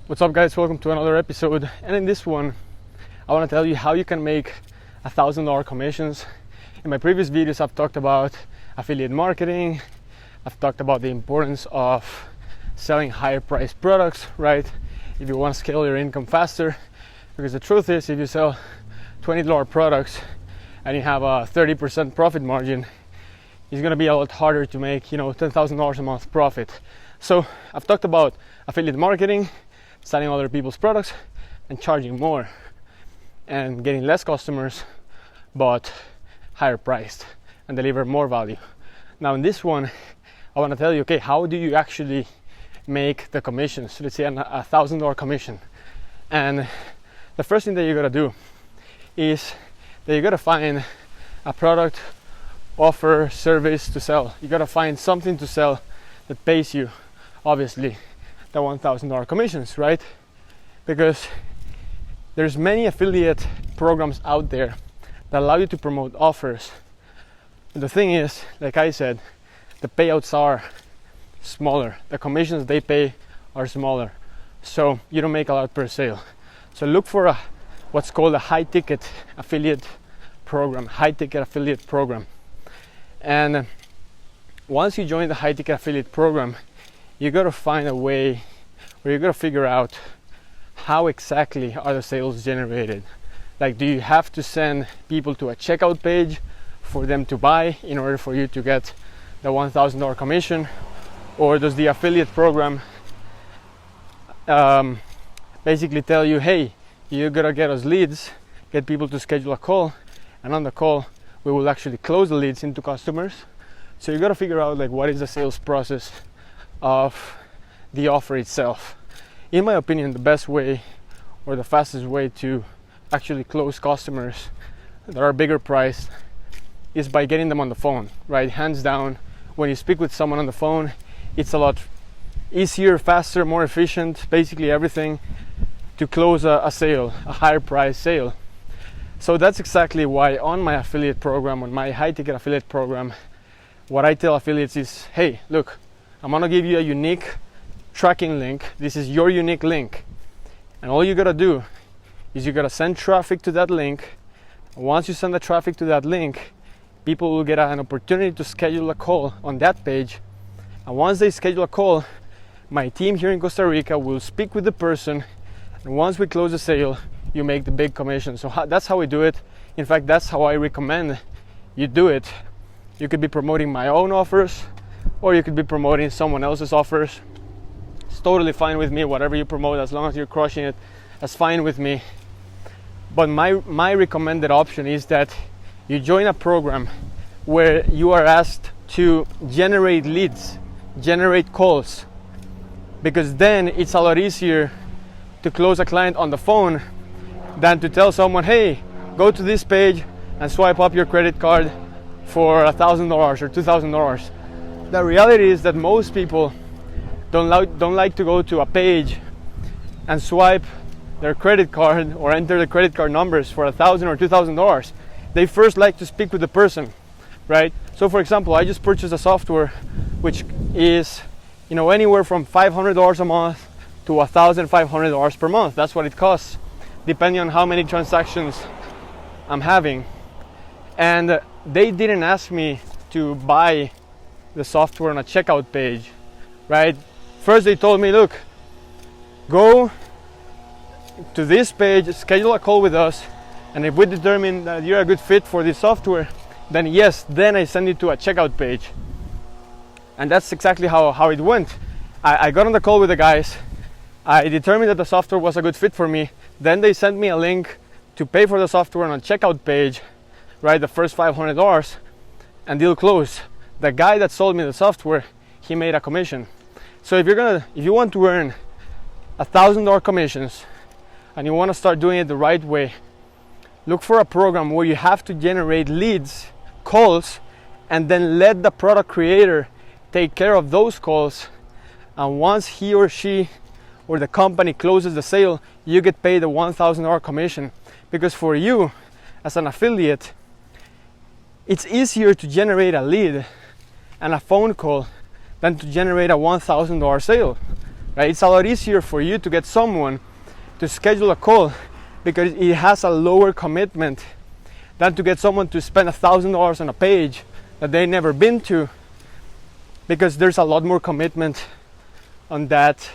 What's up, guys? Welcome to another episode, and in this one I want to tell you how you can make $1,000 commissions. In my previous videos I've talked about affiliate marketing. I've talked about the importance of selling higher priced products, right? If you want to scale your income faster, because the truth is, if you sell $20 products and you have a 30% profit margin, it's going to be a lot harder to make $10,000 a month profit. So I've talked about affiliate marketing, selling other people's products and charging more and getting less customers but higher priced and deliver more value. Now in this one I want to tell you, okay, how do you actually make the commissions? Let's say a $1,000 commission. And the first thing that you gotta do is that you gotta find a product, offer, service to sell. You gotta find something to sell that pays you, obviously, the $1,000 commissions, right? Because there's many affiliate programs out there that allow you to promote offers. And the thing is, like I said, the payouts are smaller. The commissions they pay are smaller. So you don't make a lot per sale. So look for what's called a high ticket affiliate program, And once you join the high ticket affiliate program, you gotta find a way, or you gotta figure out how exactly are the sales generated. Like, do you have to send people to a checkout page for them to buy in order for you to get the $1,000 commission? Or does the affiliate program basically tell you, hey, you gotta get us leads, get people to schedule a call, and on the call we will actually close the leads into customers? So you gotta figure out, like, what is the sales process of the offer itself. In my opinion, the best way or the fastest way to actually close customers that are bigger priced is by getting them on the phone, right? Hands down, when you speak with someone on the phone, it's a lot easier, faster, more efficient, basically everything, to close a sale, a higher price sale. So that's exactly why on my affiliate program, on my high ticket affiliate program, what I tell affiliates is, hey, look, I'm gonna give you a unique tracking link. This is your unique link. And all you gotta do is you gotta send traffic to that link. And once you send the traffic to that link, people will get an opportunity to schedule a call on that page. And once they schedule a call, my team here in Costa Rica will speak with the person. And once we close the sale, you make the big commission. So that's how we do it. In fact, that's how I recommend you do it. You could be promoting my own offers, or you could be promoting someone else's offers. It's totally fine with me. Whatever you promote, as long as you're crushing it, that's fine with me. But my recommended option is that you join a program where you are asked to generate leads, generate calls, because then it's a lot easier to close a client on the phone than to tell someone, hey, go to this page and swipe up your credit card for $1,000 or $2,000. The reality is that most people don't like to go to a page and swipe their credit card or enter the credit card numbers for $1,000 or $2,000. They first like to speak with the person, right? So for example, I just purchased a software which is anywhere from $500 a month to $1,500 per month. That's what it costs, depending on how many transactions I'm having. And they didn't ask me to buy the software on a checkout page, right? First they told me, look, go to this page, schedule a call with us, and if we determine that you're a good fit for this software, then yes, then I send you to a checkout page. And that's exactly how it went. I got on the call with the guys, I determined that the software was a good fit for me, then they sent me a link to pay for the software on a checkout page, right, the first $500, and deal closed. The guy that sold me the software, he made a commission. So if you want to earn $1,000 commissions and you want to start doing it the right way, look for a program where you have to generate leads, calls, and then let the product creator take care of those calls. And once he or she or the company closes the sale, you get paid the $1,000 commission. Because for you as an affiliate, it's easier to generate a lead and a phone call than to generate a $1,000 sale. right? It's a lot easier for you to get someone to schedule a call because it has a lower commitment than to get someone to spend $1,000 on a page that they've never been to, because there's a lot more commitment on that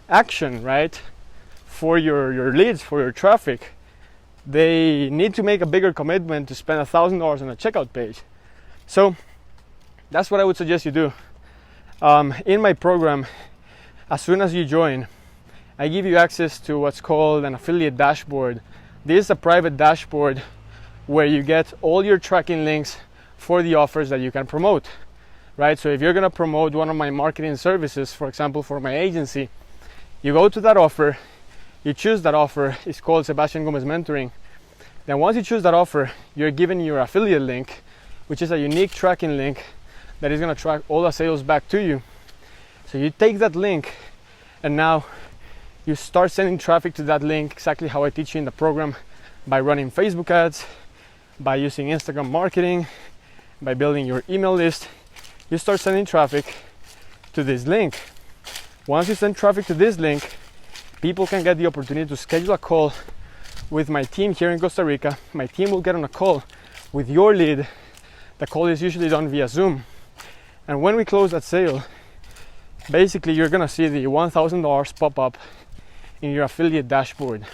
action, right? For your leads, for your traffic, they need to make a bigger commitment to spend $1,000 on a checkout page. So that's what I would suggest you do. In my program, as soon as you join, I give you access to what's called an affiliate dashboard. This is a private dashboard where you get all your tracking links for the offers that you can promote, right? So if you're gonna promote one of my marketing services, for example, for my agency, you go to that offer, you choose that offer. It's called Sebastian Gomez Mentoring. Then once you choose that offer, you're given your affiliate link, which is a unique tracking link that is gonna track all the sales back to you. So you take that link and now you start sending traffic to that link exactly how I teach you in the program, by running Facebook ads, by using Instagram marketing, by building your email list. You start sending traffic to this link. Once you send traffic to this link, people can get the opportunity to schedule a call with my team here in Costa Rica. My team will get on a call with your lead. The call is usually done via Zoom. And when we close that sale, basically you're gonna see the $1,000 pop up in your affiliate dashboard.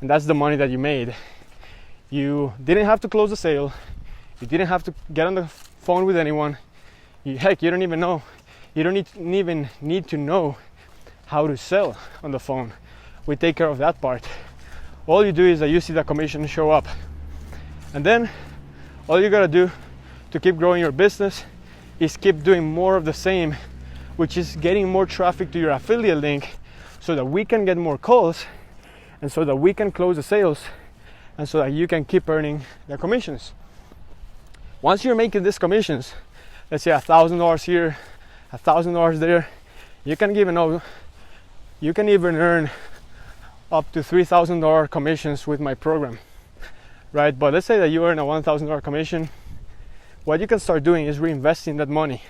And that's the money that you made. You didn't have to close the sale. You didn't have to get on the phone with anyone. Heck, you don't even know. You don't even need to know how to sell on the phone. We take care of that part. All you do is that you see the commission show up. And then all you gotta do to keep growing your business is keep doing more of the same, which is getting more traffic to your affiliate link so that we can get more calls and so that we can close the sales and so that you can keep earning the commissions. Once you're making these commissions, let's say $1,000 here, $1,000 there, you can even earn up to $3,000 commissions with my program, right? But let's say that you earn a $1,000 commission. What you can start doing is reinvesting that money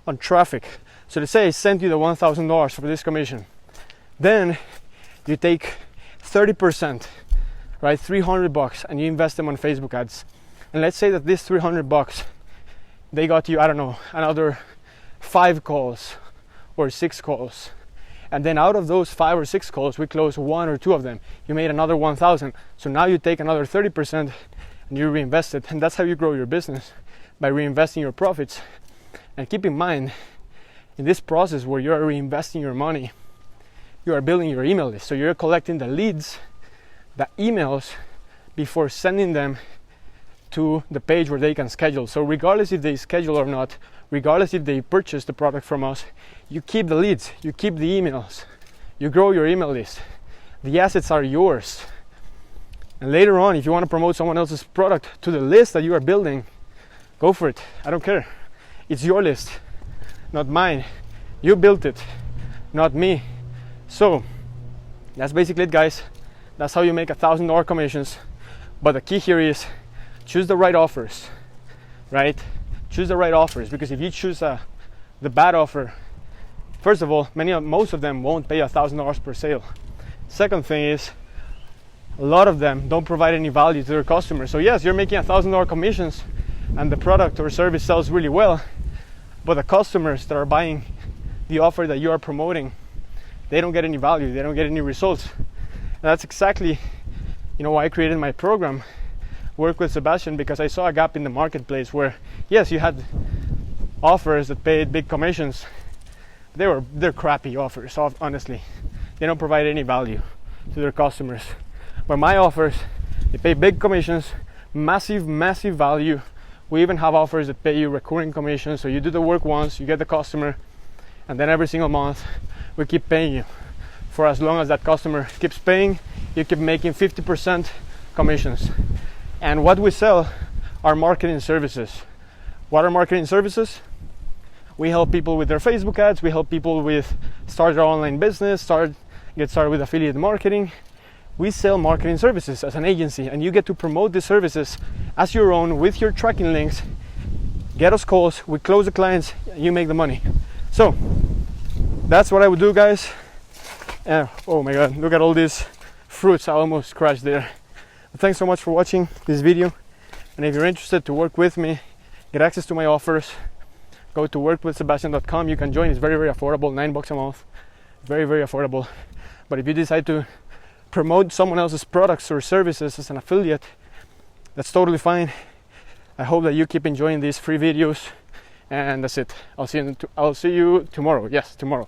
on traffic. So let's say I sent you the $1,000 for this commission. Then you take 30%, right? $300, and you invest them on Facebook ads. And let's say that this $300, they got you, I don't know, another 5 calls or 6 calls. And then out of those 5 or 6 calls, we close 1 or 2 of them. You made another 1,000. So now you take another 30% and you reinvest it. And that's how you grow your business, by reinvesting your profits. And keep in mind, in this process where you're reinvesting your money, you are building your email list. So you're collecting the leads, the emails, before sending them to the page where they can schedule. So regardless if they schedule or not, regardless if they purchase the product from us, you keep the leads, you keep the emails, you grow your email list. The assets are yours. And later on, if you want to promote someone else's product to the list that you are building, go for it. I don't care. It's your list, not mine. You built it, not me. So that's basically it, guys. That's how you make $1,000 commissions. But the key here is choose the right offers, right? Choose the right offers, because if you choose the bad offer, first of all, most of them won't pay $1,000 per sale. Second thing is, a lot of them don't provide any value to their customers. So yes, you're making $1,000 commissions and the product or service sells really well, but the customers that are buying the offer that you are promoting, they don't get any value, they don't get any results. And that's exactly, why I created my program, Work with Sebastian, because I saw a gap in the marketplace where, yes, you had offers that paid big commissions. They're crappy offers, honestly. They don't provide any value to their customers. But my offers, they pay big commissions, massive value. We even have offers that pay you recurring commissions. So you do the work once, you get the customer, and then every single month we keep paying you. For as long as that customer keeps paying, you keep making 50% commissions. And what we sell are marketing services. What are marketing services? We help people with their Facebook ads. We help people with start their online business, get started with affiliate marketing. We sell marketing services as an agency, and you get to promote these services as your own with your tracking links. Get us calls, we close the clients, you make the money. So that's what I would do, guys. And oh my god, look at all these fruits. I almost crashed there. But thanks so much for watching this video, and if you're interested to work with me, get access to my offers, go to workwithsebastian.com. You can join. It's very, very affordable, $9 a month. Very, very affordable. But if you decide to promote someone else's products or services as an affiliate, that's totally fine. I hope that you keep enjoying these free videos, and that's it. I'll see you tomorrow. Yes, tomorrow.